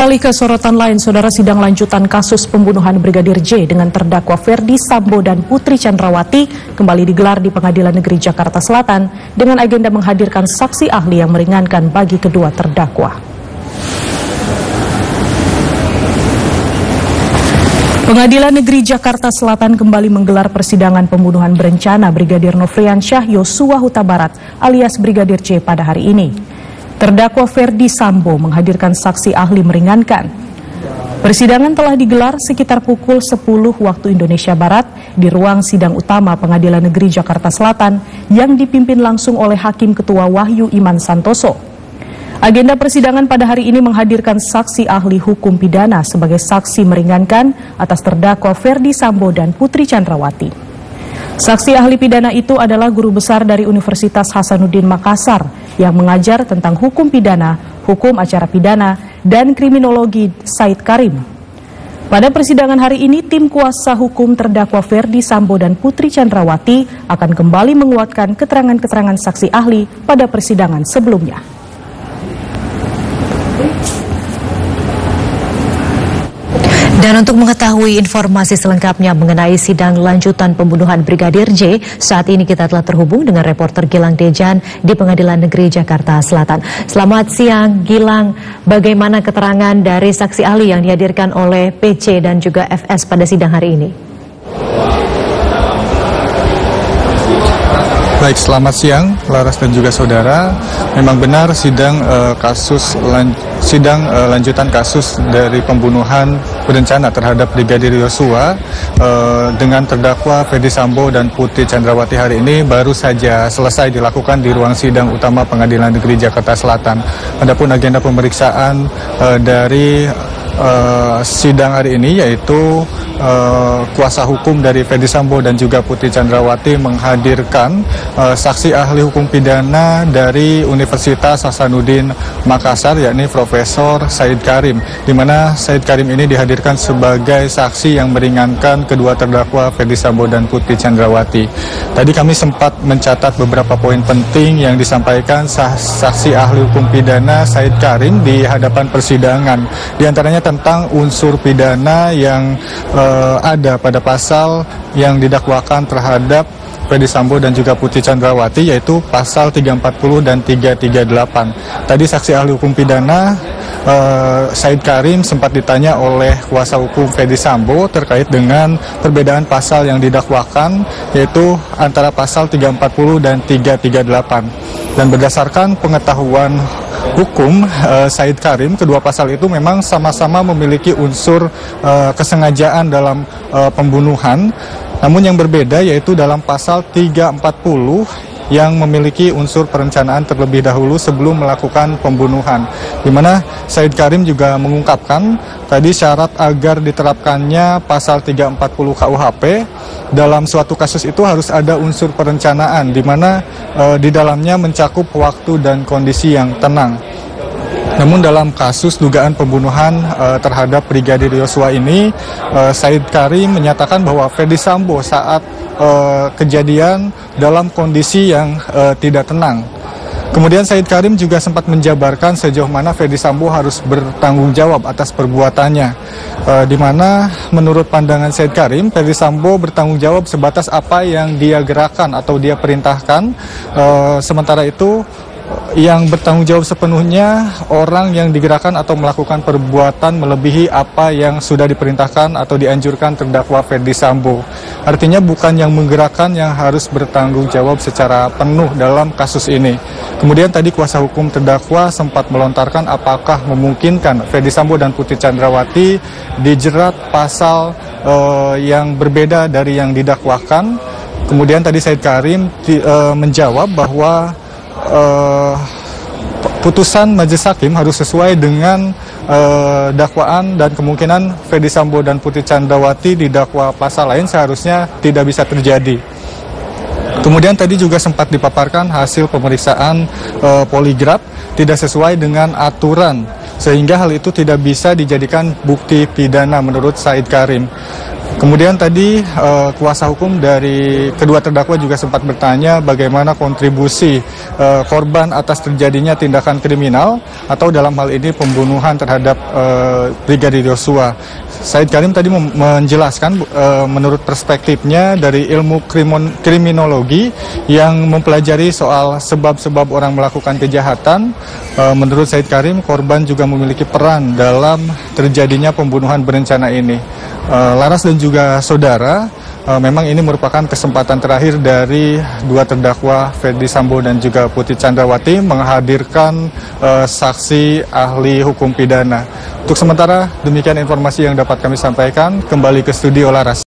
Beralih ke sorotan lain, saudara, sidang lanjutan kasus pembunuhan Brigadir J dengan terdakwa Ferdi Sambo dan Putri Chandrawati kembali digelar di Pengadilan Negeri Jakarta Selatan dengan agenda menghadirkan saksi ahli yang meringankan bagi kedua terdakwa. Pengadilan Negeri Jakarta Selatan kembali menggelar persidangan pembunuhan berencana Brigadir Nofriansyah Yosua Huta Barat alias Brigadir J pada hari ini. Terdakwa Ferdi Sambo menghadirkan saksi ahli meringankan. Persidangan telah digelar sekitar pukul 10 waktu Indonesia Barat di ruang sidang utama Pengadilan Negeri Jakarta Selatan yang dipimpin langsung oleh Hakim Ketua Wahyu Iman Santoso. Agenda persidangan pada hari ini menghadirkan saksi ahli hukum pidana sebagai saksi meringankan atas terdakwa Ferdi Sambo dan Putri Chandrawati. Saksi ahli pidana itu adalah guru besar dari Universitas Hasanuddin Makassar yang mengajar tentang hukum pidana, hukum acara pidana, dan kriminologi Said Karim. Pada persidangan hari ini, tim kuasa hukum terdakwa Ferdi Sambo dan Putri Chandrawati akan kembali menguatkan keterangan-keterangan saksi ahli pada persidangan sebelumnya. Dan untuk mengetahui informasi selengkapnya mengenai sidang lanjutan pembunuhan Brigadir J, saat ini kita telah terhubung dengan reporter Gilang Dejan di Pengadilan Negeri Jakarta Selatan. Selamat siang, Gilang. Bagaimana keterangan dari saksi ahli yang dihadirkan oleh PC dan juga FS pada sidang hari ini? Baik, selamat siang, Laras dan juga saudara. Memang benar sidang lanjutan kasus dari pembunuhan berencana terhadap Brigadir Yosua dengan terdakwa Ferdi Sambo dan Putri Chandrawati hari ini baru saja selesai dilakukan di ruang sidang utama Pengadilan Negeri Jakarta Selatan. Adapun agenda pemeriksaan dari sidang hari ini yaitu kuasa hukum dari Ferdi Sambo dan juga Putri Chandrawati menghadirkan saksi ahli hukum pidana dari Universitas Hasanuddin Makassar, yakni Profesor Said Karim, di mana Said Karim ini dihadirkan sebagai saksi yang meringankan kedua terdakwa Ferdi Sambo dan Putri Chandrawati. Tadi kami sempat mencatat beberapa poin penting yang disampaikan saksi ahli hukum pidana Said Karim di hadapan persidangan, di antaranya tentang unsur pidana yang ada pada pasal yang didakwakan terhadap Ferdi Sambo dan juga Putri Chandrawati, yaitu pasal 340 dan 338. Tadi saksi ahli hukum pidana Said Karim sempat ditanya oleh kuasa hukum Ferdi Sambo terkait dengan perbedaan pasal yang didakwakan, yaitu antara pasal 340 dan 338. Dan berdasarkan pengetahuan hukum Said Karim, kedua pasal itu memang sama-sama memiliki unsur kesengajaan dalam pembunuhan. Namun yang berbeda yaitu dalam pasal 340 yang memiliki unsur perencanaan terlebih dahulu sebelum melakukan pembunuhan, di mana Said Karim juga mengungkapkan tadi syarat agar diterapkannya pasal 340 KUHP dalam suatu kasus itu harus ada unsur perencanaan, di mana di dalamnya mencakup waktu dan kondisi yang tenang. Namun dalam kasus dugaan pembunuhan terhadap Brigadir Yosua ini, Said Karim menyatakan bahwa Ferdi Sambo saat kejadian dalam kondisi yang tidak tenang. Kemudian Said Karim juga sempat menjabarkan sejauh mana Ferdi Sambo harus bertanggung jawab atas perbuatannya, di mana menurut pandangan Said Karim, Ferdi Sambo bertanggung jawab sebatas apa yang dia gerakan atau dia perintahkan, sementara itu yang bertanggung jawab sepenuhnya orang yang digerakkan atau melakukan perbuatan melebihi apa yang sudah diperintahkan atau dianjurkan terdakwa Ferdi Sambo. Artinya bukan yang menggerakkan yang harus bertanggung jawab secara penuh dalam kasus ini. Kemudian tadi kuasa hukum terdakwa sempat melontarkan apakah memungkinkan Ferdi Sambo dan Putri Chandrawati dijerat pasal yang berbeda dari yang didakwakan. Kemudian tadi Said Karim menjawab bahwa putusan majelis hakim harus sesuai dengan dakwaan, dan kemungkinan Ferdi Sambo dan Putri Chandrawati didakwa pasal lain seharusnya tidak bisa terjadi. Kemudian tadi juga sempat dipaparkan hasil pemeriksaan poligraf tidak sesuai dengan aturan, sehingga hal itu tidak bisa dijadikan bukti pidana menurut Said Karim. Kemudian tadi kuasa hukum dari kedua terdakwa juga sempat bertanya bagaimana kontribusi korban atas terjadinya tindakan kriminal atau dalam hal ini pembunuhan terhadap Brigadir Yosua. Said Karim tadi menjelaskan menurut perspektifnya dari ilmu kriminologi yang mempelajari soal sebab-sebab orang melakukan kejahatan. Menurut Said Karim, korban juga memiliki peran dalam terjadinya pembunuhan berencana ini. Laras dan juga saudara, memang ini merupakan kesempatan terakhir dari dua terdakwa Ferdi Sambo dan juga Putri Chandrawati menghadirkan saksi ahli hukum pidana. Untuk sementara, demikian informasi yang dapat kami sampaikan. Kembali ke studio, Laras.